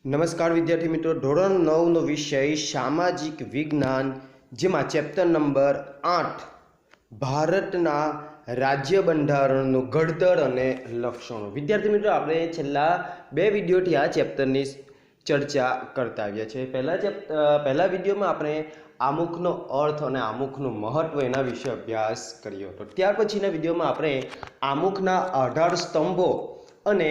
નમસ્કાર વિદ્યાર્થી મિત્રો, ધોરણ 9નો વિષય સામાજિક વિજ્ઞાન, જેમાં ચેપ્ટર નંબર 8 ભારતના રાજ્ય બંધારણનું ઘડતર અને લક્ષણો. વિદ્યાર્થી મિત્રો, આપણે છેલ્લા બે વિડીયોથી આ ચેપ્ટરની ચર્ચા કરતા આવ્યા છે. પહેલા વિડીયોમાં આપણે આમુખનો અર્થ અને આમુખનું મહત્વ એના વિશે અભ્યાસ કર્યો હતો. ત્યાર પછીના વિડીયોમાં આપણે આમુખના 18 સ્તંભો અને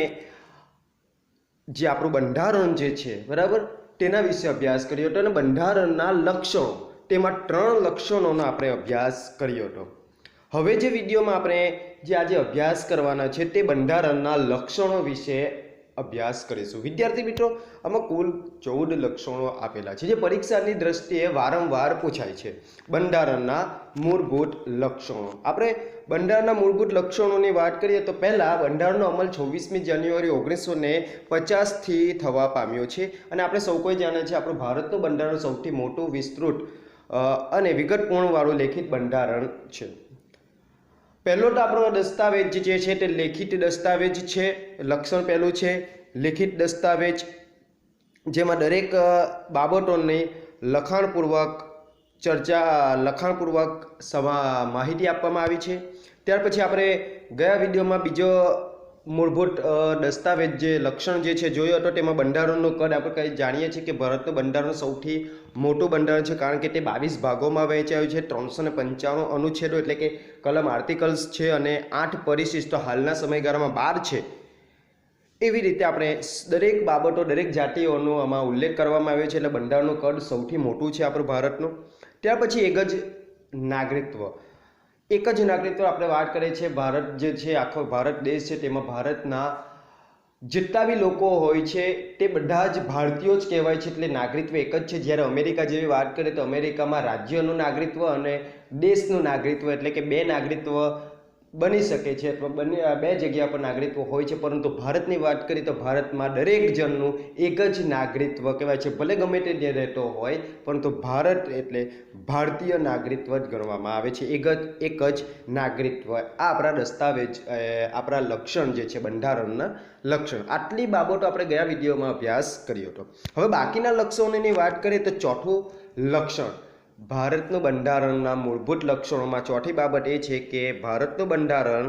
જે આપણું બંધારણ જે છે બરાબર તેના વિશે અભ્યાસ કર્યો હતો અને બંધારણના લક્ષણો, તેમાં 3 લક્ષણોનો આપણે અભ્યાસ કર્યો હતો. હવે જે વિડીયોમાં આપણે જે આજે અભ્યાસ કરવાના છે તે બંધારણના લક્ષણો વિશે અભ્યાસ કરીશું. વિદ્યાર્થી મિત્રો, આમાં કુલ 14 લક્ષણો આપેલા છે જે પરીક્ષાની દ્રષ્ટિએ વારંવાર પૂછાય છે. બંધારણના મૂળભૂત લક્ષણો. આપણે બંધારણના મૂળભૂત લક્ષણોની વાત કરીએ તો પહેલાં બંધારણનો અમલ 26મી જાન્યુઆરી 1950થી થવા પામ્યો છે અને આપણે સૌ કોઈ જાણે છે આપણું ભારતનું બંધારણ સૌથી મોટું, વિસ્તૃત અને વિગતપૂર્ણવાળું લેખિત બંધારણ છે. પહેલો તો આપણો દસ્તાવેજ જે છે તે લેખિત દસ્તાવેજ છે. લક્ષણ પહેલું છે લેખિત દસ્તાવેજ, જેમાં દરેક બાબતોની લખાણપૂર્વક માહિતી આપવામાં આવી છે. ત્યાર પછી આપણે ગયા વિડીયોમાં બીજો મૂળભૂત દસ્તાવેજ જે લક્ષણ જે છે જોયો હતો, તેમાં બંધારણનું કદ આપણે કંઈ જાણીએ છીએ કે ભારતનું બંધારણ સૌથી મોટું બંધારણ છે, કારણ કે તે 22 ભાગોમાં વહેંચાયું છે. 395 અનુચ્છેદો એટલે કે કલમ આર્ટિકલ્સ છે અને 8 પરિશિષ્ટો હાલના સમયગાળામાં 12 છે. એવી રીતે આપણે દરેક બાબતો, દરેક જાતિઓનો આમાં ઉલ્લેખ કરવામાં આવ્યો છે, એટલે બંધારણનું કદ સૌથી મોટું છે આપણું ભારતનું. ત્યાર પછી એક જ નાગરિકત્વ આપણે વાત કરીએ છીએ. ભારત જે છે, આખો ભારત દેશ છે, તેમાં ભારતના જેટલા બી લોકો હોય છે તે બધા જ ભારતીયો જ કહેવાય છે, એટલે નાગરિકત્વ એક જ છે. જ્યારે અમેરિકા જેવી વાત કરીએ તો અમેરિકામાં રાજ્યનું નાગરિકત્વ અને દેશનું નાગરિકત્વ એટલે કે બે નાગરિકત્વ બની શકે છે, અથવા બે જગ્યા પર નાગરિકત્વ હોય છે. પરંતુ ભારતની વાત કરીએ તો ભારતમાં દરેક જણનું એક જ નાગરિકત્વ કહેવાય છે, ભલે ગમે તે જે રહેતો હોય, પરંતુ ભારત એટલે ભારતીય નાગરિકત્વ જ ગણવામાં આવે છે, એક જ નાગરિકત્વ. આ આપણા દસ્તાવેજ, આપણા લક્ષણ જે છે બંધારણના લક્ષણ. આટલી બાબતો આપણે ગયા વિડીયોમાં અભ્યાસ કર્યો હતો. હવે બાકીના લક્ષણોની વાત કરીએ તો ચોથું લક્ષણ, ભારતનું બંધારણના મૂળભૂત લક્ષણોમાં ચોથી બાબત એ છે કે ભારતનું બંધારણ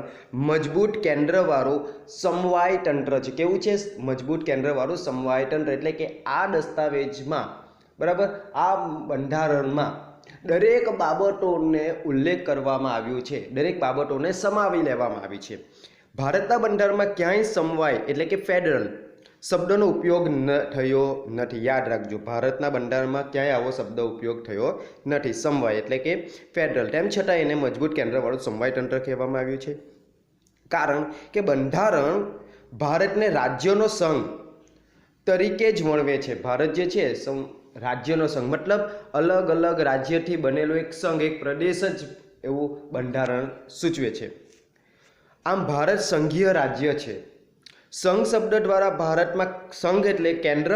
મજબૂત કેન્દ્રવાળું સમવાય તંત્ર છે. કેવું છે? મજબૂત કેન્દ્રવાળું સમવાય તંત્ર. એટલે કે આ દસ્તાવેજમાં બરાબર, આ બંધારણમાં દરેક બાબતોને ઉલ્લેખ કરવામાં આવ્યું છે, દરેક બાબતોને સમાવી લેવામાં આવી છે. ભારતના બંધારણમાં ક્યાંય સમવાય એટલે કે ફેડરલ શબ્દનો ઉપયોગ થયો નથી. યાદ રાખજો, ભારતના બંધારણમાં ક્યાંય આવો શબ્દ ઉપયોગ થયો નથી, સમવાય એટલે કે ફેડરલ. તેમ છતાં એને મજબૂત કેન્દ્રવાળું સમવાય તંત્ર કહેવામાં આવ્યું છે, કારણ કે બંધારણ ભારતને રાજ્યોનો સંઘ તરીકે જ વર્ણવે છે. ભારત જે છે રાજ્યનો સંઘ, મતલબ અલગ અલગ રાજ્યથી બનેલો એક સંઘ, એક પ્રદેશ જ એવું બંધારણ સૂચવે છે. આમ ભારત સંઘીય રાજ્ય છે. સંઘ શબ્દ દ્વારા ભારતમાં સંઘ એટલે કેન્દ્ર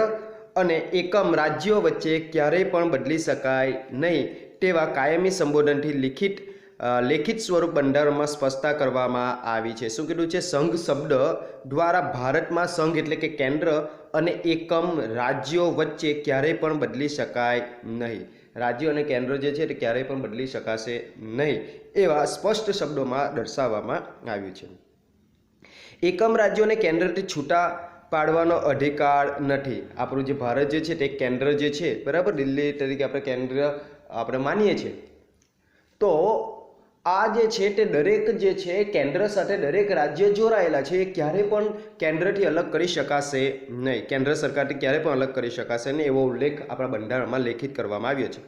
અને એકમ રાજ્યો વચ્ચે ક્યારેય પણ બદલી શકાય નહીં તેવા કાયમી સંબોધનથી લેખિત સ્વરૂપ બંધારણમાં સ્પષ્ટતા કરવામાં આવી છે. શું કીધું છે? સંઘ શબ્દ દ્વારા ભારતમાં સંઘ એટલે કે કેન્દ્ર અને એકમ રાજ્યો વચ્ચે ક્યારેય પણ બદલી શકાય નહીં. રાજ્યો અને કેન્દ્ર જે છે તે ક્યારેય પણ બદલી શકાશે નહીં એવા સ્પષ્ટ શબ્દોમાં દર્શાવવામાં આવ્યું છે. એકમ રાજ્યોને કેન્દ્રથી છૂટા પાડવાનો અધિકાર નથી. આપણું જે ભારત જે છે તે કેન્દ્ર જે છે બરાબર, દિલ્હી તરીકે આપણે કેન્દ્ર આપણે માનીએ છીએ, તો આ જે છે તે દરેક જે છે કેન્દ્ર સાથે દરેક રાજ્ય જોડાયેલા છે. એ ક્યારેય પણ કેન્દ્રથી અલગ કરી શકાશે નહીં, કેન્દ્ર સરકારથી ક્યારેય પણ અલગ કરી શકાશે નહીં એવો ઉલ્લેખ આપણા બંધારણમાં લેખિત કરવામાં આવ્યો છે.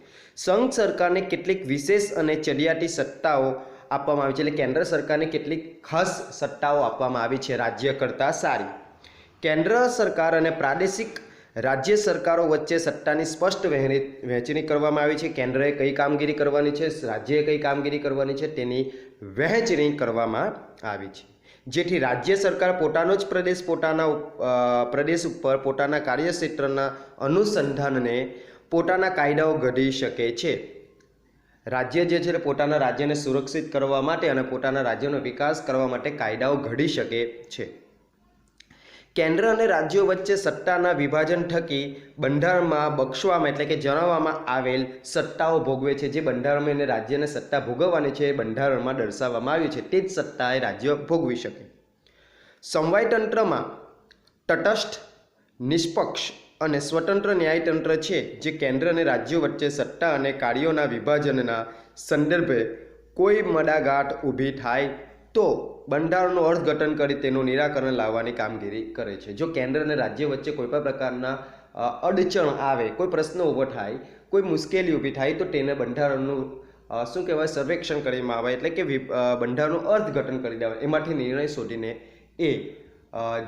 સંઘ સરકારને કેટલીક વિશેષ અને ચડિયાતી સત્તાઓ આપવામાં આવી છે, એટલે કેન્દ્ર સરકારને કેટલીક ખાસ સત્તાઓ આપવામાં આવી છે રાજ્ય કરતાં સારી. કેન્દ્ર સરકાર અને પ્રાદેશિક રાજ્ય સરકારો વચ્ચે સત્તાની સ્પષ્ટ વહેંચણી કરવામાં આવી છે. કેન્દ્રએ કઈ કામગીરી કરવાની છે, રાજ્યએ કઈ કામગીરી કરવાની છે, તેની વહેંચણી કરવામાં આવી છે, જેથી રાજ્ય સરકાર પોતાનો જ પ્રદેશ ઉપર પોતાના કાર્યક્ષેત્રના અનુસંધાનને પોતાના કાયદાઓ ઘડી શકે છે. રાજ્ય જે છે પોતાના રાજ્યને સુરક્ષિત કરવા માટે અને પોતાના રાજ્યનો વિકાસ કરવા માટે કાયદાઓ ઘડી શકે છે. કેન્દ્ર અને રાજ્યો વચ્ચે સત્તાના વિભાજન થકી બંધારણમાં બક્ષવામાં એટલે કે જણાવવામાં આવેલ સત્તાઓ ભોગવે છે. જે બંધારણમાં એને રાજ્યને સત્તા ભોગવવાની છે એ બંધારણમાં દર્શાવવામાં આવ્યું છે. તે જ સત્તા એ રાજ્ય ભોગવી શકે. સમવાય તંત્રમાં તટસ્થ, નિષ્પક્ષ અને સ્વતંત્ર ન્યાયતંત્ર છે, જે કેન્દ્ર અને રાજ્યો વચ્ચે સત્તા અને કાર્યોના વિભાજનના સંદર્ભે કોઈ મડાગાંઠ ઊભી થાય તો બંધારણનું અર્થઘટન કરી તેનું નિરાકરણ લાવવાની કામગીરી કરે છે. જો કેન્દ્ર અને રાજ્ય વચ્ચે કોઈ પણ પ્રકારના અડચણ આવે, કોઈ પ્રશ્ન ઊભો થાય, કોઈ મુશ્કેલી ઊભી થાય તો તેને બંધારણનું શું કહેવાય સર્વેક્ષણ કરવામાં આવે, એટલે કે બંધારણનું અર્થઘટન કરી દેવાય. એમાંથી નિર્ણય શોધીને એ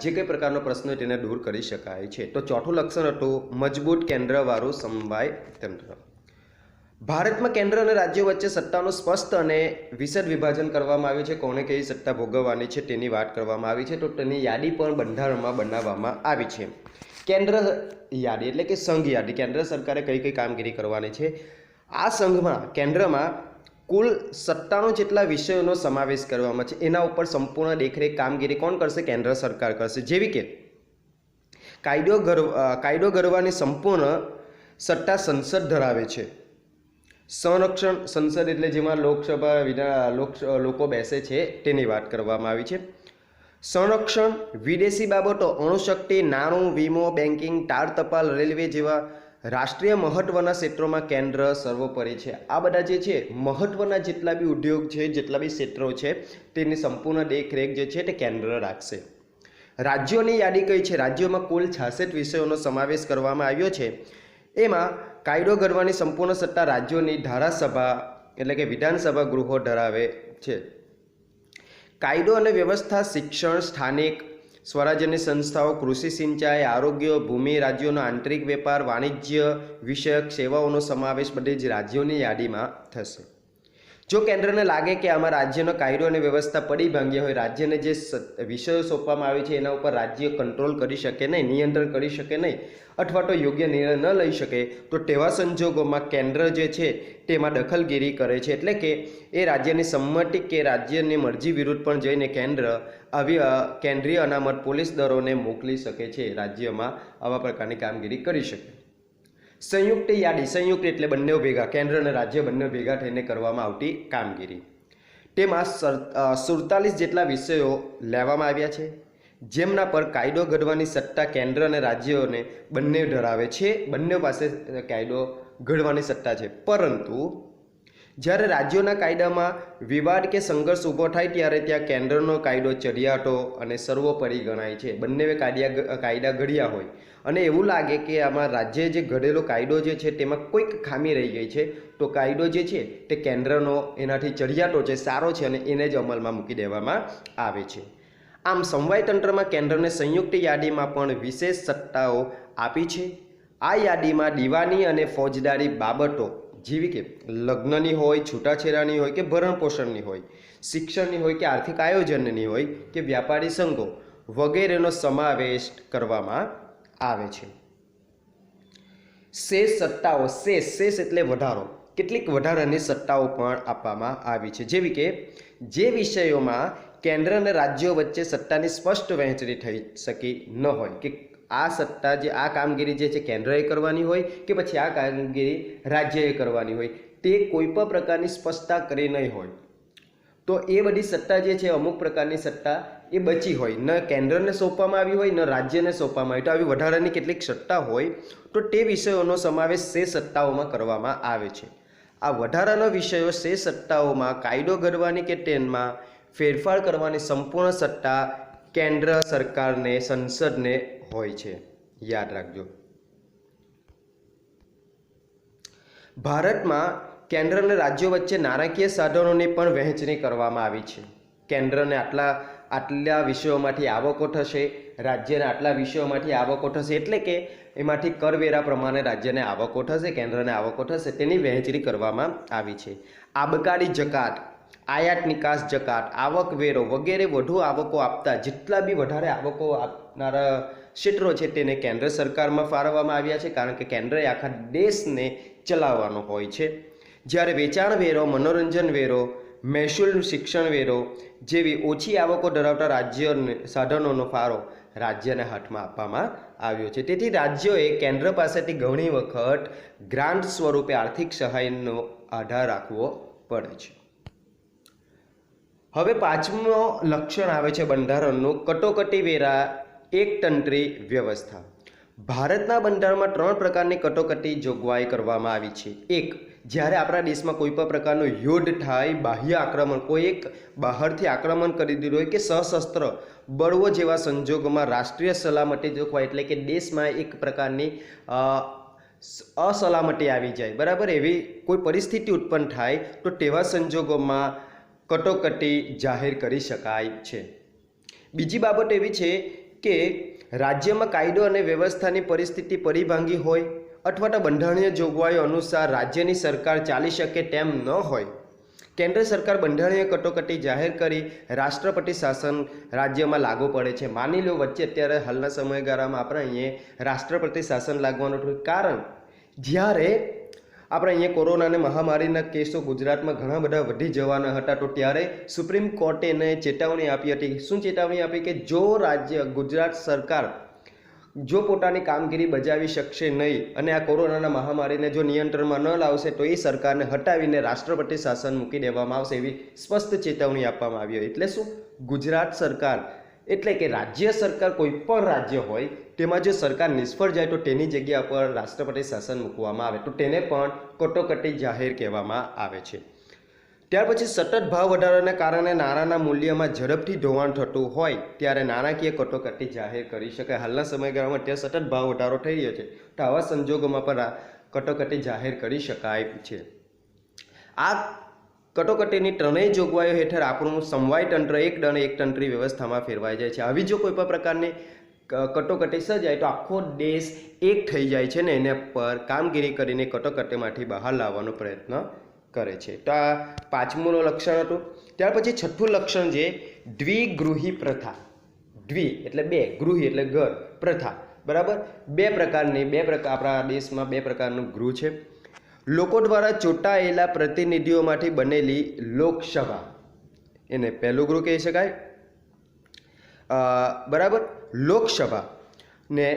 જે કંઈ પ્રકારનો પ્રશ્ન હોય તેને દૂર કરી શકાય છે. તો ચોથું લક્ષણ હતું મજબૂત કેન્દ્રવાળું સમવાય તંત્ર. ભારતમાં કેન્દ્ર અને રાજ્યો વચ્ચે સત્તાનું સ્પષ્ટ અને વિશદ વિભાજન કરવામાં આવ્યું છે. કોને કઈ સત્તા ભોગવવાની છે તેની વાત કરવામાં આવી છે. તો તેની યાદી પણ બંધારણમાં બનાવવામાં આવી છે. કેન્દ્ર યાદી એટલે કે સંઘ યાદી, કેન્દ્ર સરકારે કઈ કઈ કામગીરી કરવાની છે. આ સંઘમાં કેન્દ્રમાં કુલ 97 જેટલા વિષયોનો સમાવેશ કરવામાં છે. એના ઉપર સંપૂર્ણ દેખરેખ કામગીરી કોણ કરશે? કેન્દ્ર સરકાર કરશે. જેવી કે કાયદો ઘડવાની સંપૂર્ણ સત્તા સંસદ ધરાવે છે. સંરક્ષણ સંસદ એટલે જેમાં લોકસભા લોકો બેસે છે તેની વાત કરવામાં આવી છે. સંરક્ષણ, વિદેશી બાબતો, અણુશક્તિ, નાણું, વીમો, બેન્કિંગ, તાર ટપાલ, રેલવે જેવા રાષ્ટ્રીય મહત્વના ક્ષેત્રોમાં કેન્દ્ર સર્વોપરી છે. આ બધા જે છે મહત્વના જેટલા બી ઉદ્યોગ છે, જેટલા બી ક્ષેત્રો છે તેની સંપૂર્ણ દેખરેખ જે છે તે કેન્દ્ર રાખશે. રાજ્યોની યાદી કઈ છે? રાજ્યોમાં કુલ 66 વિષયોનો સમાવેશ કરવામાં આવ્યો છે. એમાં કાયદો ઘડવાની સંપૂર્ણ સત્તા રાજ્યોની ધારાસભા એટલે કે વિધાનસભા ગૃહો ધરાવે છે. કાયદો અને વ્યવસ્થા, શિક્ષણ, સ્થાનિક સ્વરાજ્યની સંસ્થાઓ, કૃષિ, સિંચાઈ, આરોગ્ય, ભૂમિ, રાજ્યોનો આંતરિક વેપાર, વાણિજ્ય વિષયક સેવાઓનો સમાવેશ બધી જ રાજ્યોની યાદીમાં થશે. જો કેન્દ્રને લાગે કે આમાં રાજ્યનો કાયદો અને વ્યવસ્થા પડી ભાંગ્યા હોય, રાજ્યને જે વિષયો સોંપવામાં આવે છે એના ઉપર રાજ્ય કંટ્રોલ કરી શકે નહીં, નિયંત્રણ કરી શકે નહીં, અથવા તો યોગ્ય નિર્ણય ન લઈ શકે, તો તેવા સંજોગોમાં કેન્દ્ર જે છે તેમાં દખલગીરી કરે છે. એટલે કે એ રાજ્યની સંમતિ કે રાજ્યની મરજી વિરુદ્ધ પણ જઈને કેન્દ્ર આવી કેન્દ્રીય અનામત પોલીસ દળોને મોકલી શકે છે. રાજ્યમાં આવા પ્રકારની કામગીરી કરી શકે. સંયુક્ત યાદી, સંયુક્ત એટલે બંને ભેગા, કેન્દ્ર અને રાજ્ય બંને ભેગા થઈને કરવામાં આવતી કામગીરી. તેમાં 47 જેટલા વિષયો લેવામાં આવ્યા છે, જેમના પર કાયદો ઘડવાની સત્તા કેન્દ્ર અને રાજ્યોને બંને ધરાવે છે. બંને પાસે કાયદો ઘડવાની સત્તા છે. પરંતુ જ્યારે રાજ્યોના કાયદામાં વિવાદ કે સંઘર્ષ ઊભો થાય ત્યારે ત્યાં કેન્દ્રનો કાયદો ચડિયાતો અને સર્વોપરી ગણાય છે. બંને કાયદા ઘડ્યા હોય અને એવું લાગે કે આમાં રાજ્યએ જે ઘડેલો કાયદો જે છે તેમાં કોઈક ખામી રહી ગઈ છે, તો કાયદો જે છે તે કેન્દ્રનો એનાથી ચડિયાતો છે, સારો છે અને એને જ અમલમાં મૂકી દેવામાં આવે છે. આમ સમવાય તંત્રમાં કેન્દ્રને સંયુક્ત યાદીમાં પણ વિશેષ સત્તાઓ આપી છે. આ યાદીમાં દીવાની અને ફોજદારી બાબતો જેવી કે લગ્નની હોય, છૂટાછેડાની હોય કે ભરણપોષણની હોય, શિક્ષણની હોય કે આર્થિક આયોજનની હોય કે વ્યાપારી સંઘો વગેરેનો સમાવેશ કરવામાં આવે છે. શેષ સત્તાઓ, શેષ એટલે વધારો, કેટલીક વધારાની સત્તાઓ પણ આપવામાં આવી છે. જેવી કે જે વિષયોમાં કેન્દ્ર અને રાજ્યો વચ્ચે સત્તાની સ્પષ્ટ વહેંચણી થઈ શકી ન હોય, કે આ સત્તા જે આ કામગીરી જે છે કેન્દ્રએ કરવાની હોય કે પછી આ કામગીરી રાજ્યએ કરવાની હોય, તે કોઈ પણ પ્રકારની સ્પષ્ટતા કરી નહીં હોય, તો એ બધી સત્તા જે છે અમુક પ્રકારની સત્તા એ બચી હોય, ન કેન્દ્રને સોંપવામાં આવી હોય ન રાજ્યને સોંપવામાં આવી, તો આવી વધારાની કેટલીક સત્તા હોય તો તે વિષયોનો સમાવેશ શેષ સત્તાઓમાં કરવામાં આવે છે. આ વધારાના વિષયો શેષ સત્તાઓમાં કાયદો ઘડવાની કે તેમાં ફેરફાર કરવાની સંપૂર્ણ સત્તા કેન્દ્ર સરકારને, સંસદને હોય છે. યાદ રાખજો. ભારતમાં કેન્દ્ર અને રાજ્યો વચ્ચે નાણાકીય સાધનોની પણ વહેંચણી કરવામાં આવી છે. કેન્દ્રને આટલા વિષયોમાંથી આવકો થશે, રાજ્યને આટલા વિષયોમાંથી આવકો થશે, એટલે કે એમાંથી કરવેરા પ્રમાણે રાજ્યને આવકો થશે, કેન્દ્રને આવકો થશે, તેની વહેંચણી કરવામાં આવી છે. આબકારી જકાત, આયાત નિકાસ જકાત, આવકવેરો વગેરે વધુ આવકો આપતા જેટલા બી વધારે આવકો આપનારા ક્ષેત્રો છે તેને કેન્દ્ર સરકારમાં ફાળવવામાં આવ્યા છે, કારણ કે કેન્દ્રએ આખા દેશને ચલાવવાનો હોય છે. જ્યારે વેચાણ વેરો, મનોરંજન વેરો, મહેસૂલ, શિક્ષણ વેરો જેવી ઓછી આવકો ધરાવતા રાજ્યોને સાધનોનો ફાળો રાજ્યના હાથમાં આપવામાં આવ્યો છે। તેથી રાજ્યોએ કેન્દ્ર પાસેથી ઘણી વખત ગ્રાન્ટ સ્વરૂપે આર્થિક સહાયનો આધાર રાખવો પડે છે। હવે પાંચમો લક્ષણ આવે છે બંધારણનું, કટોકટી વેરા એકતંત્રી વ્યવસ્થા। ભારતના બંધારણમાં 3 પ્રકારની કટોકટી જોગવાઈ કરવામાં આવી છે। એક, જ્યારે આપણા દેશમાં કોઈ પણ પ્રકારનું યુદ્ધ થાય, બાહ્ય આક્રમણ, કોઈ એક બહારથી આક્રમણ કરી દીધું હોય કે સશસ્ત્ર બળવો જેવા સંજોગોમાં રાષ્ટ્રીય સલામતી જોગવાઈ એટલે કે દેશમાં એક પ્રકારની અસલામતી આવી જાય, બરાબર, એવી કોઈ પરિસ્થિતિ ઉત્પન્ન થાય તો તેવા સંજોગોમાં કટોકટી જાહેર કરી શકાય છે। બીજી બાબત એવી છે કે રાજ્યમાં કાયદો અને વ્યવસ્થાની પરિસ્થિતિ પરિભાંગી હોય અથવા તો બંધારણીય જોગવાઈઓ અનુસાર રાજ્યની સરકાર ચાલી શકે તેમ ન હોય, કેન્દ્ર સરકાર બંધારણીય કટોકટી જાહેર કરી રાષ્ટ્રપતિ શાસન રાજ્યમાં લાગુ પડે છે। માની લો વચ્ચે અત્યારે હાલના સમયગાળામાં આપણે અહીંયા રાષ્ટ્રપતિ શાસન લાગવાનું થયું, કારણ જ્યારે આપણે અહીંયા કોરોનાની મહામારીના કેસો ગુજરાતમાં ઘણા બધા વધી જવાના હતા, તો ત્યારે સુપ્રીમ કોર્ટે એને ચેતવણી આપી હતી। શું ચેતવણી આપી? કે જો ગુજરાત સરકાર જો પોતાની કામગીરી બજાવી શકશે નહીં અને આ કોરોનાના મહામારીને જો નિયંત્રણમાં ન લાવશે તો એ સરકારને હટાવીને રાષ્ટ્રપતિ શાસન મૂકી દેવામાં આવશે, એવી સ્પષ્ટ ચેતવણી આપવામાં આવી। એટલે શું? ગુજરાત સરકાર એટલે કે રાજ્ય સરકાર, કોઈ પણ રાજ્ય હોય તેમાં જો સરકાર નિષ્ફળ જાય તો તેની જગ્યા પર રાષ્ટ્રપતિ શાસન મૂકવામાં આવે તો તેને પણ કટોકટી જાહેર કહેવામાં આવે છે। ત્યાર પછી સતત ભાવ વધારાના કારણે નાણાંના મૂલ્યમાં ઝડપથી ધોવાણ થતું હોય ત્યારે નાણાકીય કટોકટી જાહેર કરી શકાય। હાલના સમયગાળામાં ત્યાં સતત ભાવ વધારો થઈ રહ્યો છે તો આવા સંજોગોમાં પણ કટોકટી જાહેર કરી શકાય છે। આ કટોકટીની 3 જોગવાઈઓ હેઠળ આપણું સમવાય તંત્ર એકતંત્રી વ્યવસ્થામાં ફેરવાઈ જાય છે। આવી જો કોઈ પણ પ્રકારની કટોકટી સર્જાય તો આખો દેશ એક થઈ જાય છે ને એના પર કામગીરી કરીને કટોકટીમાંથી બહાર લાવવાનો પ્રયત્ન કરે છે। તો આ 5મું લક્ષણ હતું। ત્યાર પછી 6થું લક્ષણ છે દ્વિગૃહી પ્રથા। દ્વિ એટલે 2, ગૃહી એટલે ઘર, પ્રથા, બરાબર, આપણા દેશમાં 2 પ્રકારનું ગૃહ છે। લોકો દ્વારા ચૂંટાયેલા પ્રતિનિધિઓમાંથી બનેલી લોકસભા, એને પહેલું ગૃહ કહી શકાય, બરાબર, લોકસભા ને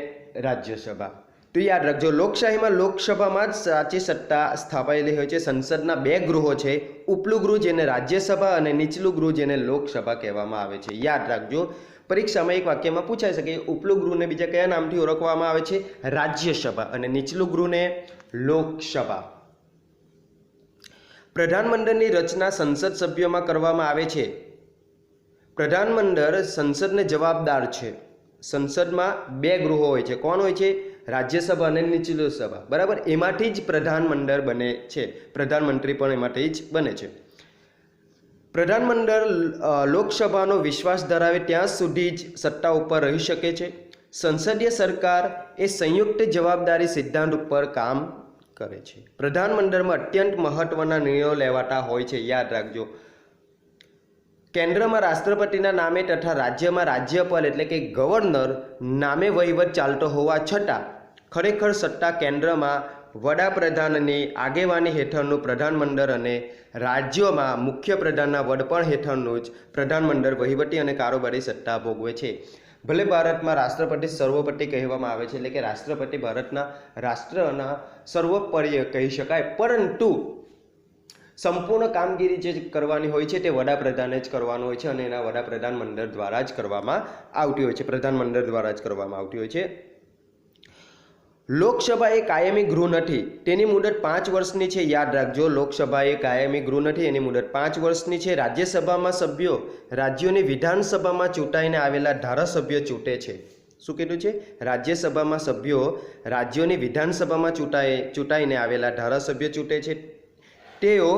રાજ્યસભા। તો યાદ રાખજો, લોકશાહીમાં લોકસભામાં જ સાચી સત્તા સ્થાપાયેલી હોય છે। સંસદના 2 ગૃહો છે, ઉપલું ગૃહ જેને રાજ્યસભા અને નીચલું ગૃહ જેને લોકસભા કહેવામાં આવે છે। યાદ રાખજો, પરીક્ષામાં એક વાક્યમાં પૂછાઈ શકે ઉપલું ગૃહને બીજા કયા નામથી ઓળખવામાં આવે છે? રાજ્યસભા, અને નીચલું ગૃહને લોકસભા। પ્રધાનમંડળની રચના સંસદ સભ્યોમાં કરવામાં આવે છે। પ્રધાનમંડળ સંસદને જવાબદાર છે। સંસદમાં 2 ગૃહો હોય છે, કોણ હોય છે? રાજ્યસભા અને નીચલી સભા, બરાબર, એમાંથી જ પ્રધાનમંડળ બને છે, પ્રધાનમંત્રી પણ એમાંથી જ બને છે। પ્રધાનમંડળ લોકસભાનો વિશ્વાસ ધરાવે ત્યાં સુધી જ સત્તા ઉપર રહી શકે છે। સંસદીય સરકાર એ સંયુક્ત જવાબદારી સિદ્ધાંત ઉપર કામ કરે છે। પ્રધાનમંડળમાં અત્યંત મહત્વના નિર્ણયો લેવાતા હોય છે। યાદ રાખજો, કેન્દ્રમાં રાષ્ટ્રપતિના નામે તથા રાજ્યમાં રાજ્યપાલ એટલે કે ગવર્નર નામે વહીવટ ચાલતો હોવા છતાં ખરેખર સત્તા કેન્દ્રમાં વડાપ્રધાનની આગેવાની હેઠળનું પ્રધાનમંડળ અને રાજ્યોમાં મુખ્યપ્રધાનના વડપણ હેઠળનું જ પ્રધાનમંડળ વહીવટી અને કારોબારી સત્તા ભોગવે છે। ભલે ભારતમાં રાષ્ટ્રપતિ સર્વોપરી કહેવામાં આવે છે, એટલે કે રાષ્ટ્રપતિ ભારતના રાષ્ટ્રના સર્વોપરી કહી શકાય, પરંતુ સંપૂર્ણ કામગીરી જે કરવાની હોય છે તે વડાપ્રધાને જ કરવાનું હોય છે અને એના વડાપ્રધાન મંડળ દ્વારા જ કરવામાં આવતી હોય છે, પ્રધાનમંડળ દ્વારા જ કરવામાં આવતી હોય છે। લોકસભા એ કાયમી ગૃહ નથી, તેની મુદત 5 વર્ષની છે। યાદ રાખજો, લોકસભા એ કાયમી ગૃહ નથી, એની મુદત 5 વર્ષની છે। રાજ્યસભામાં સભ્યો રાજ્યોની વિધાનસભામાં ચૂંટાઈને આવેલા ધારાસભ્યો ચૂંટે છે। શું કીધું છે? રાજ્યસભામાં સભ્યો રાજ્યોની વિધાનસભામાં ચૂંટાઈને આવેલા ધારાસભ્યો ચૂંટે છે, તેઓ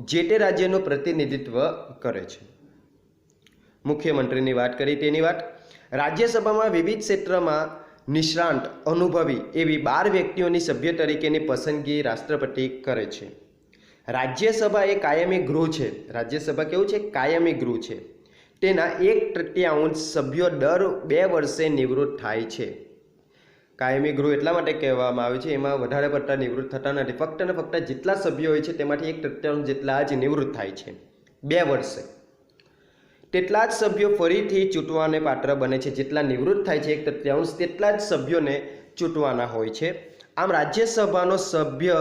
જે તે રાજ્યનું પ્રતિનિધિત્વ કરે છે। મુખ્યમંત્રીની વાત કરી તેની વાત, રાજ્યસભામાં વિવિધ ક્ષેત્રમાં નિષ્ણાંત અનુભવી એવી 12 વ્યક્તિઓની સભ્ય તરીકેની પસંદગી રાષ્ટ્રપતિ કરે છે। રાજ્યસભા એ કાયમી ગૃહ છે। રાજ્યસભા કેવું છે? કાયમી ગૃહ છે। તેના 1/3 સભ્યો દર 2 વર્ષે નિવૃત્ત થાય છે। કાયમી ગૃહ એટલા માટે કહેવામાં આવે છે, એમાં વધારે પડતા નિવૃત્ત થતા નથી, ફક્ત ને ફક્ત જેટલા સભ્યો હોય છે તેમાંથી 1/3 જેટલા જ નિવૃત્ત થાય છે 2 વર્ષે। તેટલા જ સભ્યો ફરીથી ચૂંટવાને પાત્ર બને છે. જેટલા નિવૃત્ત થાય છે 1/3 તેટલા જ સભ્યોને ચૂંટવાના હોય છે. આમ રાજ્યસભાનો સભ્ય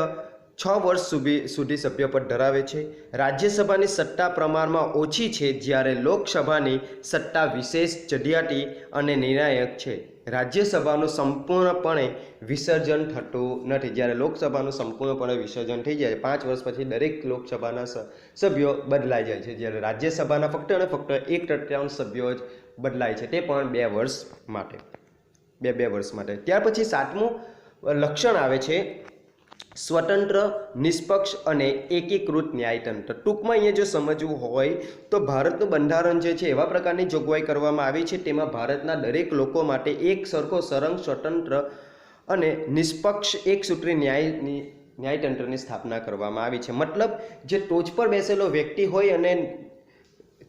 6 વર્ષ સુધી સભ્યપદ ધરાવે છે. રાજ્યસભાની સત્તા પ્રમાણમાં ઓછી છે, જ્યારે લોકસભાની સત્તા વિશેષ, ચઢિયાતી અને નિર્ણાયક છે. રાજ્યસભાનું સંપૂર્ણપણે વિસર્જન થતું નથી, જ્યારે લોકસભાનું સંપૂર્ણપણે વિસર્જન થઈ જાય. 5 વર્ષ પછી દરેક લોકસભાના સભ્યો બદલાઈ જાય છે, જ્યારે રાજ્યસભાના ફક્ત અને ફક્ત 1/3 સભ્યો જ બદલાય છે, તે પણ 2 વર્ષ માટે. બે વર્ષ માટે. ત્યાર પછી 7મું લક્ષણ આવે છે સ્વતંત્ર, નિષ્પક્ષ અને એકીકૃત ન્યાયતંત્ર. ટૂંકમાં અહીંયા જો સમજવું હોય તો ભારતનું બંધારણ જે છે એવા પ્રકારની જોગવાઈ કરવામાં આવી છે, તેમાં ભારતના દરેક લોકો માટે એક સરખો, સરળ, સ્વતંત્ર અને નિષ્પક્ષ એકસૂત્રી ન્યાયતંત્રની સ્થાપના કરવામાં આવી છે. મતલબ જે ટોચ પર બેસેલો વ્યક્તિ હોય અને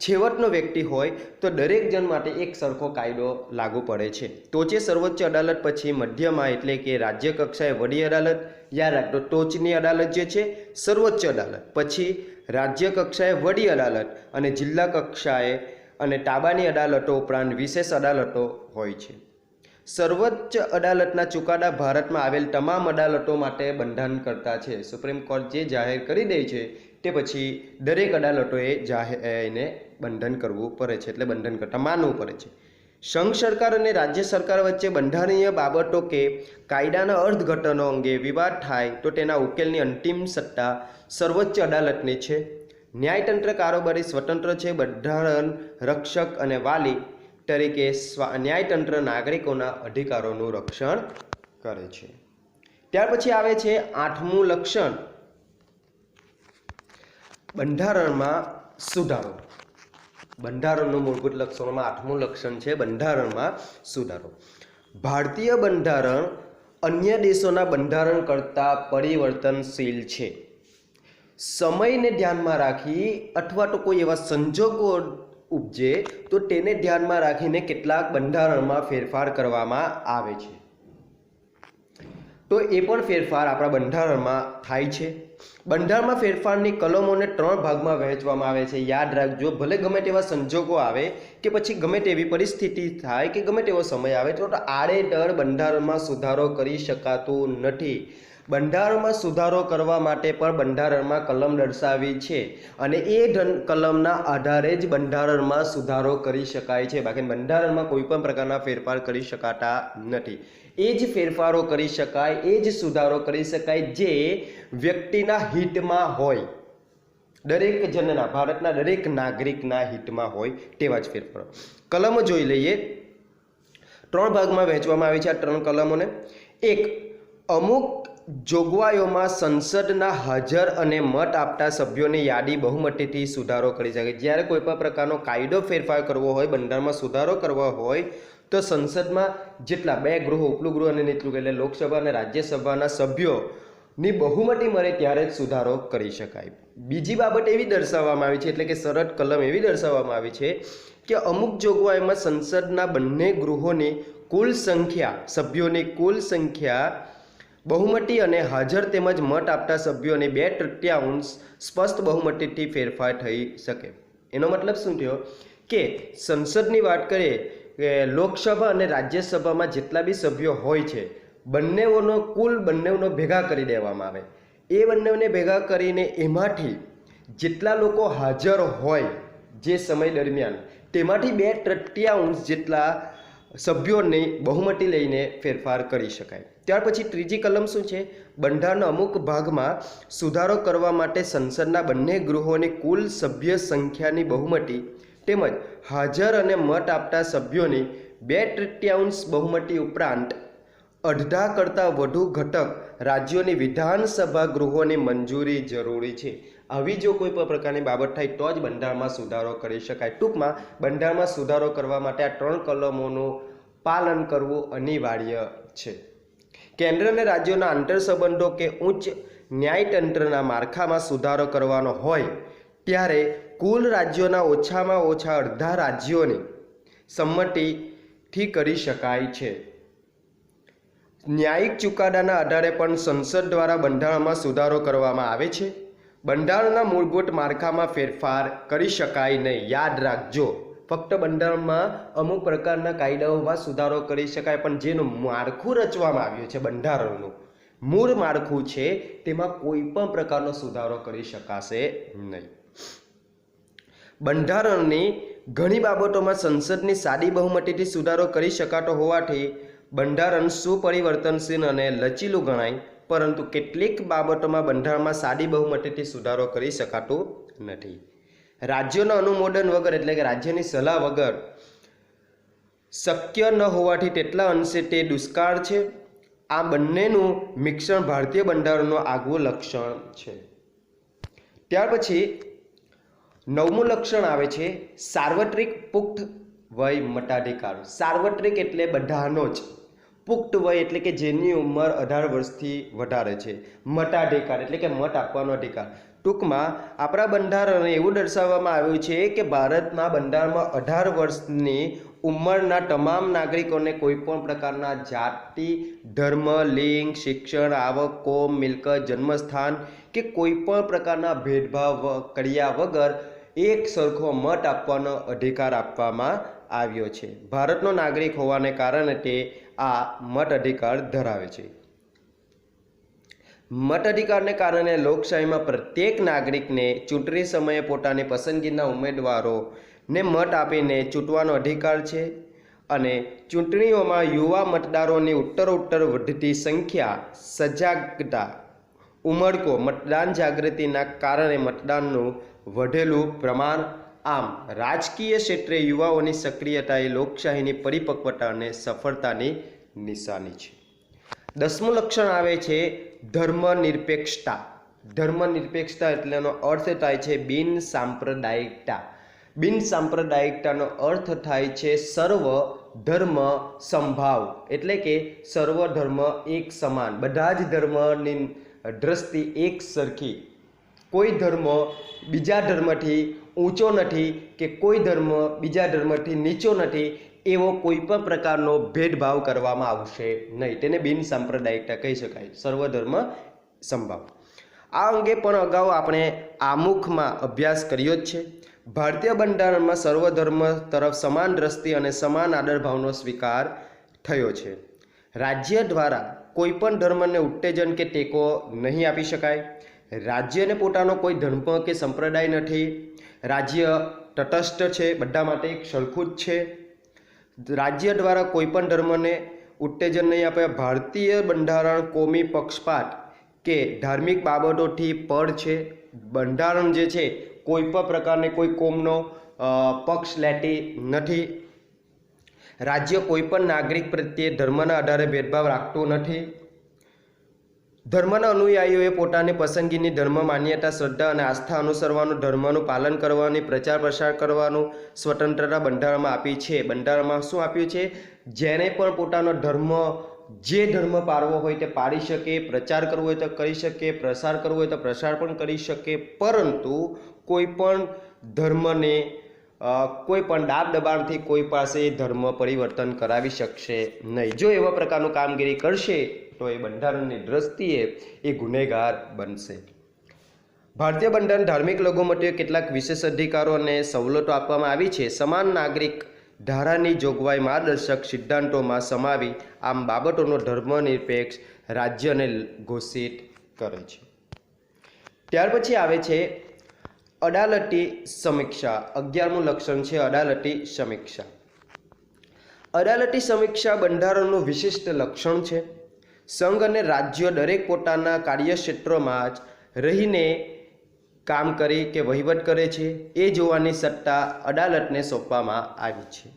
છેવટનો વ્યક્તિ હોય તો દરેક જણ માટે એક સરખો કાયદો લાગુ પડે છે. ટોચે સર્વોચ્ચ અદાલત, પછી મધ્યમાં એટલે કે રાજ્ય કક્ષાએ વડી અદાલત, યાદ રાખજો ટોચની અદાલત જે છે સર્વોચ્ચ અદાલત, પછી રાજ્ય કક્ષાએ વડી અદાલત અને જિલ્લા કક્ષાએ અને તાબાની અદાલતો ઉપરાંત વિશેષ અદાલતો હોય છે. સર્વોચ્ચ અદાલતના ચુકાદા ભારતમાં આવેલ તમામ અદાલતો માટે બંધારણ કરતા છે. સુપ્રીમ કોર્ટ જે જાહેર કરી દે છે તે પછી દરેક અદાલતોએ એને બંધન કરવું પડે છે, એટલે બંધન કરતા માનવું પડે છે. સંઘ સરકાર અને રાજ્ય સરકાર વચ્ચે બંધારણીય બાબતો કે કાયદાના અર્થઘટનો અંગે વિવાદ થાય તો તેના ઉકેલની અંતિમ સત્તા સર્વોચ્ચ અદાલતની છે. ન્યાયતંત્ર કારોબારી સ્વતંત્ર છે. બંધારણ રક્ષક અને વાલી તરીકે ન્યાયતંત્ર નાગરિકોના અધિકારોનું રક્ષણ કરે છે. ત્યાર પછી આવે છે 8મું લક્ષણ બંધારણમાં સુધારો. બંધારણનું મૂળભૂત લક્ષણોમાં 8મું લક્ષણ છે બંધારણમાં સુધારો. ભારતીય બંધારણ અન્ય દેશોના બંધારણ કરતાં પરિવર્તનશીલ છે. સમયને ધ્યાનમાં રાખી અથવા તો કોઈ એવા સંજોગો ઉપજે તો તેને ધ્યાનમાં રાખીને કેટલાક બંધારણમાં ફેરફાર કરવામાં આવે છે. તો એ પણ ફેરફાર આપણા બંધારણમાં થાય છે. બંધારણમાં ફેરફારની કલમોને 3 ભાગમાં વહેંચવામાં આવે છે. યાદ રાખજો, ભલે ગમે તેવા સંજોગો આવે કે પછી ગમે તેવી પરિસ્થિતિ થાય કે ગમે તેવો સમય આવે તો આડેધડ બંધારણમાં સુધારો કરી શકાતું નથી. બંધારણમાં સુધારો કરવા માટે પણ બંધારણમાં કલમ દર્શાવી છે અને એ કલમના આધારે જ બંધારણમાં સુધારો કરી શકાય છે. બાકી બંધારણમાં કોઈ પણ પ્રકારના ફેરફાર કરી શકાતા નથી. એ જ ફેરફારો કરી શકાય, એ જ સુધારો કરી શકાય જે વ્યક્તિના હિતમાં હોય, દરેક જણના, ભારતના દરેક નાગરિકના હિતમાં હોય તેવા જ ફેરફારો. કલમો જોઈ લઈએ. 3 ભાગમાં વહેંચવામાં આવી છે આ 3 કલમોને. 1. અમુક જોગવાઈઓમાં સંસદના હાજર અને મત આપતા સભ્યોની યાદી બહુમતીથી સુધારો કરી શકે. જ્યારે કોઈ પણ પ્રકારનો કાયદો ફેરફાર કરવો હોય, બંધારણમાં સુધારો કરવો હોય તો સંસદમાં જેટલા 2 ગૃહો, ઉપલું ગૃહ અને નીચલું ગૃહ એટલે લોકસભા અને રાજ્યસભાના સભ્યોની બહુમતી મળે ત્યારે જ સુધારો કરી શકાય. બીજી બાબત એવી દર્શાવવામાં આવી છે, એટલે કે શરત કલમ એવી દર્શાવવામાં આવી છે કે અમુક જોગવાઈમાં સંસદના બંને ગૃહોની કુલ સંખ્યા, સભ્યોની કુલ સંખ્યા બહુમતી અને હાજર તેમજ મત આપતા સભ્યોની 2/3 સ્પષ્ટ બહુમતીથી ફેરફાર થઈ શકે. એનો મતલબ શું થયો કે સંસદની વાત કરીએ કે લોકસભા અને રાજ્યસભામાં જેટલા બી સભ્યો હોય છે બંનેઓનો ભેગા કરી દેવામાં આવે. એ બંનેને ભેગા કરીને એમાંથી જેટલા લોકો હાજર હોય જે સમય દરમિયાન તેમાંથી 2/3 જેટલા સભ્યોની બહુમતી લઈને ફેરફાર કરી શકાય. ત્યાર પછી ત્રીજી કલમ શું છે? બંધારણના અમુક ભાગમાં સુધારો કરવા માટે સંસદના બંને ગૃહોની કુલ સભ્ય સંખ્યાની બહુમતી તેમજ હાજર અને મત આપતા સભ્યોની 2/3 બહુમતી ઉપરાંત અડધા કરતાં વધુ ઘટક રાજ્યોની વિધાનસભા ગૃહોની મંજૂરી જરૂરી છે. આવી જો કોઈ પણ પ્રકારની બાબત થાય તો જ બંધારણમાં સુધારો કરી શકાય. ટૂંકમાં બંધારણમાં સુધારો કરવા માટે આ 3 કલમોનું પાલન કરવું અનિવાર્ય છે. કેન્દ્ર અને રાજ્યોના આંતરસંબંધો કે ઉચ્ચ ન્યાયતંત્રના માળખામાં સુધારો કરવાનો હોય ત્યારે કુલ રાજ્યોના ઓછામાં ઓછા અડધા રાજ્યોની સંમતિથી કરી શકાય છે. ન્યાયિક ચુકાદાના આધારે પણ સંસદ દ્વારા બંધારણમાં સુધારો કરવામાં આવે છે. બંધારણના મૂળભૂત માળખામાં ફેરફાર કરી શકાય નહીં. યાદ રાખજો, ફક્ત બંધારણમાં અમુક પ્રકારના કાયદાઓમાં સુધારો કરી શકાય, પણ જેનું માળખું રચવામાં આવ્યું છે બંધારણનું મૂળ માળખું છે તેમાં કોઈ પણ પ્રકારનો સુધારો કરી શકાશે નહીં. બંધારણની ઘણી બાબતોમાં સંસદની સાદી બહુમતીથી સુધારો કરી શકાતો હોવાથી બંધારણ સુપરિવર્તનશીલ અને લચીલું ગણાય, પરંતુ કેટલીક બાબતોમાં બંધારણમાં સાદી બહુમતીથી સુધારો કરી શકાતો નથી. રાજ્યોના અનુમોદન વગર એટલે કે રાજ્યની સલાહ વગર શક્ય ન હોવાથી તેટલા અંશે તે દુષ્કાળ છે. આ બંનેનું મિશ્રણ ભારતીય બંધારણનું આગવું લક્ષણ છે. ત્યાર પછી 9મું લક્ષણ આવે છે સાર્વત્રિક પુખ્ત વય મતાધિકાર. સાર્વત્રિક એટલે બધાનો જ, પુખ્ત વય એટલે કે જેની ઉંમર 18 વર્ષથી વધારે છે, મતાધિકાર એટલે કે મત આપવાનો અધિકાર. ટૂંકમાં આપણા બંધારણે એવું દર્શાવવામાં આવ્યું છે કે ભારતના બંધારણમાં 18 વર્ષની ઉંમરના તમામ નાગરિકોને કોઈપણ પ્રકારના જાતિ, ધર્મ, લિંગ, શિક્ષણ, આવક, કોમ, મિલકત, જન્મસ્થાન કે કોઈપણ પ્રકારના ભેદભાવ કર્યા વગર એક સરખો મત આપવાનો અધિકાર આપવામાં આવ્યો છે. ભારતનો નાગરિક હોવાને કારણે તે આ મત અધિકાર ધરાવે છે. મતાધિકારને કારણે લોકશાહીમાં પ્રત્યેક નાગરિકને ચૂંટણી સમયે પોતાની પસંદગીના ઉમેદવારોને મત આપીને ચૂંટવાનો અધિકાર છે અને ચૂંટણીઓમાં યુવા મતદારોની ઉત્તરોત્તર વધતી સંખ્યા, સજાગતા, ઉમળકો, મતદાન જાગૃતિના કારણે મતદાનનું વધેલું પ્રમાણ, આમ રાજકીય ક્ષેત્રે યુવાઓની સક્રિયતા એ લોકશાહીની પરિપક્વતા અને સફળતાની નિશાની છે. 10મું લક્ષણ આવે છે ધર્મનિરપેક્ષતા. ધર્મનિરપેક્ષતા એટલેનો અર્થ થાય છે બિન સાંપ્રદાયિકતા. બિન સાંપ્રદાયિકતાનો અર્થ થાય છે સર્વ ધર્મ સમભાવ, એટલે કે સર્વ ધર્મ એક સમાન, બધા જ ધર્મની દ્રષ્ટિ એક સરખી. કોઈ ધર્મ બીજા ધર્મથી ઊંચો નથી કે કોઈ ધર્મ બીજા ધર્મથી નીચો નથી, એવો કોઈ પણ પ્રકારનો ભેદભાવ કરવામાં આવશે નહીં. તેને બિન સાંપ્રદાયિકતા કહી શકાય, સર્વધર્મ સમભાવ. આ અંગે પણ અગાઉ આપણે આમુખમાં અભ્યાસ કર્યો જ છે. ભારતીય બંધારણમાં સર્વધર્મ તરફ સમાન દ્રષ્ટિ અને સમાન આદરભાવનો સ્વીકાર થયો છે. રાજ્ય દ્વારા કોઈ પણ ધર્મને ઉત્તેજન કે ટેકો નહીં આપી શકાય. રાજ્યને પોતાનો કોઈ ધર્મ કે સંપ્રદાય નથી. રાજ્ય તટસ્થ છે, બધા માટે એક સરખું જ છે. રાજ્ય દ્વારા કોઈ પણ ધર્મને ઉત્તેજન નહીં આપે. ભારતીય બંધારણ કોમી પક્ષપાત કે ધાર્મિક બાબતોથી પર છે. બંધારણ જે છે કોઈ પણ પ્રકારની કોઈ કોમનો પક્ષ લેતી નથી. રાજ્ય કોઈ પણ નાગરિક પ્રત્યે ધર્મના આધારે ભેદભાવ રાખતું નથી. ધર્મના અનુયાયીઓએ પોતાની પસંદગીની ધર્મ માન્યતા, શ્રદ્ધા અને આસ્થા અનુસરવાનું, ધર્મનું પાલન કરવાની, પ્રચાર પ્રસાર કરવાનું સ્વતંત્રતા બંધારણમાં આપી છે. બંધારણમાં શું આપ્યું છે? જેને પણ પોતાનો ધર્મ, જે ધર્મ પાળવો હોય તે પાળી શકે, પ્રચાર કરવો હોય તો કરી શકે, પ્રસાર કરવો હોય તો પ્રસાર પણ કરી શકે, પરંતુ કોઈ પણ ધર્મને કોઈ પણ દાબ દબાણથી કોઈ પાસે ધર્મ પરિવર્તન કરાવી શકશે નહીં. જો એવા પ્રકારનું કામગીરી કરશે તો એ બંધારણની દ્રષ્ટિએ એ ગુનેગાર બનશે. ભારતીય બંધારણ ધાર્મિક લઘુમતીઓ કેટલાક વિશેષ અધિકારો અને સવલતો આપવામાં આવી છે. સમાન નાગરિક ધારાની જોગવાઈ માર્ગદર્શક સિદ્ધાંતોમાં સમાવી આમ બાબતોનો ધર્મનિરપેક્ષ રાજ્યને ઘોષિત કરે છે. ત્યાર પછી આવે છે અદાલતી સમીક્ષા. 11મું લક્ષણ છે અદાલતી સમીક્ષા. અદાલતી સમીક્ષા બંધારણનું વિશિષ્ટ લક્ષણ છે. સંઘ અને રાજ્યો દરેક પોતાના કાર્યક્ષેત્રોમાં જ રહીને કામ કરી કે વહીવટ કરે છે એ જોવાની સત્તા અદાલતને સોંપવામાં આવી છે.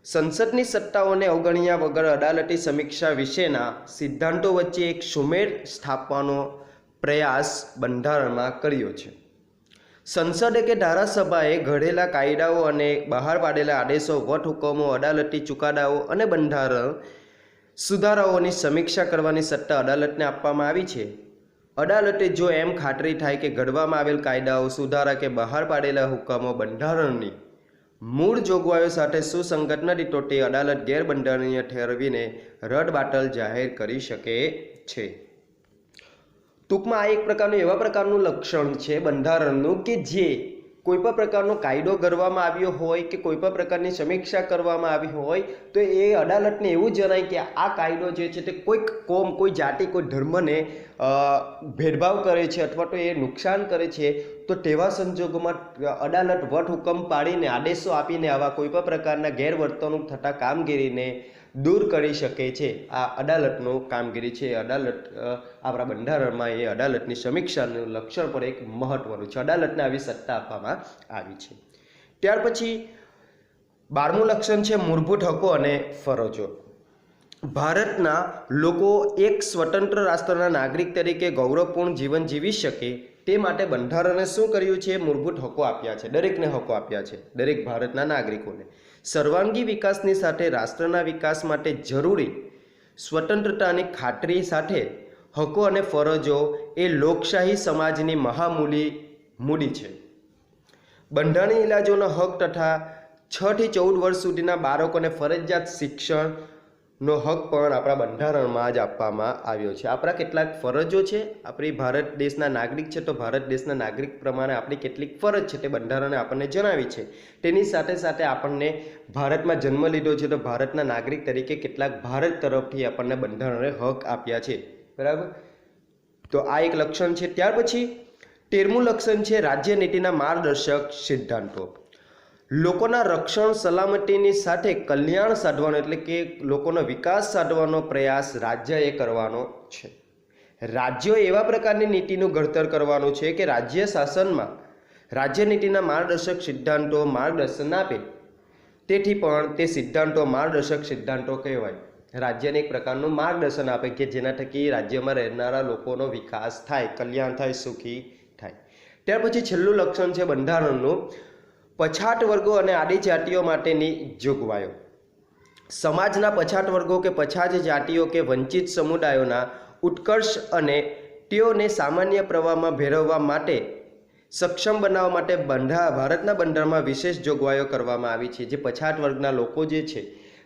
સંસદની સત્તાઓને અવગણ્યા વગર અદાલતી સમીક્ષા વિશેના સિદ્ધાંતો વચ્ચે એક સુમેળ સ્થાપવાનો પ્રયાસ બંધારણમાં કર્યો છે. સંસદે કે ધારાસભાએ ઘડેલા કાયદાઓ અને બહાર પાડેલા આદેશો, વટહુકમો, અદાલતી ચુકાદાઓ અને બંધારણ સુધારાઓની સમીક્ષા કરવાની સત્તા અદાલતને આપવામાં આવી છે. અદાલતે જો એમ ખાતરી થાય કે ઘડવામાં આવેલ કાયદાઓ, સુધારા કે બહાર પાડેલા હુકમો બંધારણની મૂળ જોગવાઈઓ સાથે સુસંગત નથી તો તે અદાલત ગેરબંધારણીય ઠેરવીને રદબાતલ જાહેર કરી શકે છે. ટૂંકમાં આ એક પ્રકારનું એવા પ્રકારનું લક્ષણ છે બંધારણનું કે જે કોઈ પણ પ્રકારનો કાયદો કરવામાં આવ્યો હોય કે કોઈ પણ પ્રકારની સમીક્ષા કરવામાં આવી હોય તો એ અદાલતને એવું જણાય કે આ કાયદો જે છે તે કોઈક કોમ, કોઈ જાતિ, કોઈ ધર્મને ભેદભાવ કરે છે અથવા તો એ નુકસાન કરે છે, તો તેવા સંજોગોમાં અદાલત વટહુકમ પાડીને આદેશો આપીને આવા કોઈ પણ પ્રકારના ગેરવર્તણૂક થતા કામગીરીને દૂર કરી શકે છે. આ અદાલતનું કામગીરી છે. અદાલત આપણા બંધારણમાં એ અદાલતની સમીક્ષાનું લક્ષણ પણ એક મહત્વનું છે. અદાલતને આવી સત્તા આપવામાં આવી છે. ત્યાર પછી 12મું લક્ષણ છે મૂળભૂત હકો અને ફરજો. ભારતના લોકો એક સ્વતંત્ર રાષ્ટ્રના નાગરિક તરીકે ગૌરવપૂર્ણ જીવન જીવી શકે તે માટે બંધારણે શું કર્યું છે? મૂળભૂત હકો આપ્યા છે. દરેકને હકો આપ્યા છે, દરેક ભારતના નાગરિકોને. સર્વાંગી વિકાસની સાથે રાષ્ટ્રના વિકાસ માટે જરૂરી સ્વતંત્રતાની ખાતરી સાથે હકો અને ફરજો એ લોકશાહી સમાજની મૂડી છે. બંધારણીય ઇલાજોનો હક તથા 6 થી 14 વર્ષ સુધીના બાળકોને ફરજિયાત શિક્ષણનો હક પણ આપણા બંધારણમાં જ આપવામાં આવ્યો છે. આપણા કેટલાક ફરજો છે. આપણી ભારત દેશના નાગરિક છે તો ભારત દેશના નાગરિક પ્રમાણે આપણી કેટલીક ફરજ છે તે બંધારણે આપણને જણાવી છે. તેની સાથે સાથે આપણને ભારતમાં જન્મ લીધો છે તો ભારતના નાગરિક તરીકે કેટલાક ભારત તરફથી આપણને બંધારણે હક આપ્યા છે. બરાબર, તો આ એક લક્ષણ છે. ત્યાર પછી 13મું લક્ષણ છે રાજ્ય નીતિના માર્ગદર્શક સિદ્ધાંતો. લોકોના રક્ષણ સલામતીની સાથે કલ્યાણ સાધવાનો એટલે કે લોકોનો વિકાસ સાધવાનો પ્રયાસ રાજ્યએ કરવાનો છે. રાજ્યો એવા પ્રકારની નીતિનું ઘડતર કરવાનું છે કે રાજ્ય શાસનમાં રાજ્ય નીતિના માર્ગદર્શક સિદ્ધાંતો માર્ગદર્શન આપે. તેથી પણ તે સિદ્ધાંતો માર્ગદર્શક સિદ્ધાંતો કહેવાય. રાજ્યને એક પ્રકારનું માર્ગદર્શન આપે કે જેના થકી રાજ્યમાં રહેનારા લોકોનો વિકાસ થાય, કલ્યાણ થાય, સુખી થાય. ત્યાર પછી છેલ્લું લક્ષણ છે બંધારણનું પછાત વર્ગો અને આદિજાતિઓ માટેની જોગવાઈઓ. સમાજના પછાત વર્ગો કે પછાત જાતિઓ કે વંચિત સમુદાયોના ઉત્કર્ષ અને તેઓને સામાન્ય પ્રવાહમાં ભેળવવા માટે સક્ષમ બનાવવા માટે ભારતના બંધારણમાં વિશેષ જોગવાઈઓ કરવામાં આવી છે. જે પછાત વર્ગના લોકો જે છે,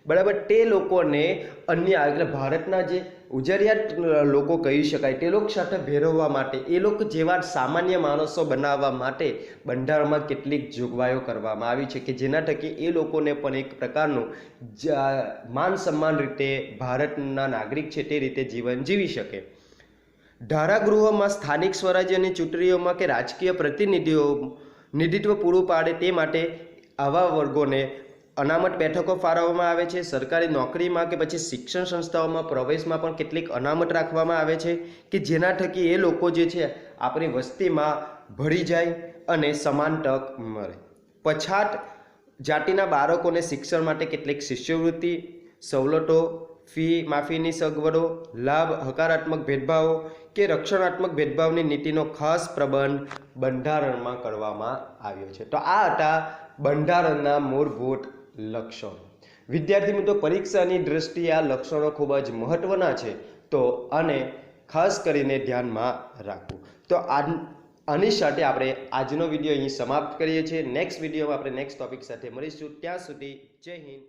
બરાબર, તે લોકોને અન્ય એટલે ભારતના જે ઉજરિયાત લોકો કહી શકાય તે લોકો સાથે ભેળવવા માટે, એ લોકો જેવા સામાન્ય માણસો બનાવવા માટે બંધારણમાં કેટલીક જોગવાઈઓ કરવામાં આવી છે કે જેના થકી એ લોકોને પણ એક પ્રકારનું માન સન્માન રીતે ભારતના નાગરિક છે તે રીતે જીવન જીવી શકે. ધારાગૃહોમાં સ્થાનિક સ્વરાજ્યની ચૂંટણીઓમાં કે રાજકીય પ્રતિનિધિત્વ પૂરું પાડે તે માટે આવા વર્ગોને અનામત બેઠકો ફાળવવામાં આવે છે. સરકારી નોકરીમાં કે પછી શિક્ષણ સંસ્થાઓમાં પ્રવેશમાં પણ કેટલીક અનામત રાખવામાં આવે છે કે જેના થકી એ લોકો જે છે આપણી વસ્તીમાં ભળી જાય અને સમાન તક મળે. પછાત જાતિના બાળકોને શિક્ષણ માટે કેટલીક શિષ્યવૃત્તિ, સવલતો, ફી માફીની સગવડો, લાભ, હકારાત્મક ભેદભાવો કે રક્ષણાત્મક ભેદભાવની નીતિનો ખાસ પ્રબંધ બંધારણમાં કરવામાં આવ્યો છે. તો આ હતા બંધારણના મૂળભૂત લક્ષણો. વિદ્યાર્થી મિત્રો, પરીક્ષાની દ્રષ્ટિએ આ લક્ષણો ખૂબ જ મહત્વના છે, તો આને ખાસ કરીને ધ્યાનમાં રાખવું. તો આની સાથે આપણે આજનો વિડીયો અહીં સમાપ્ત કરીએ છીએ. નેક્સ્ટ વિડીયોમાં આપણે નેક્સ્ટ ટોપિક સાથે મળીશું. ત્યાં સુધી જય હિન્દ.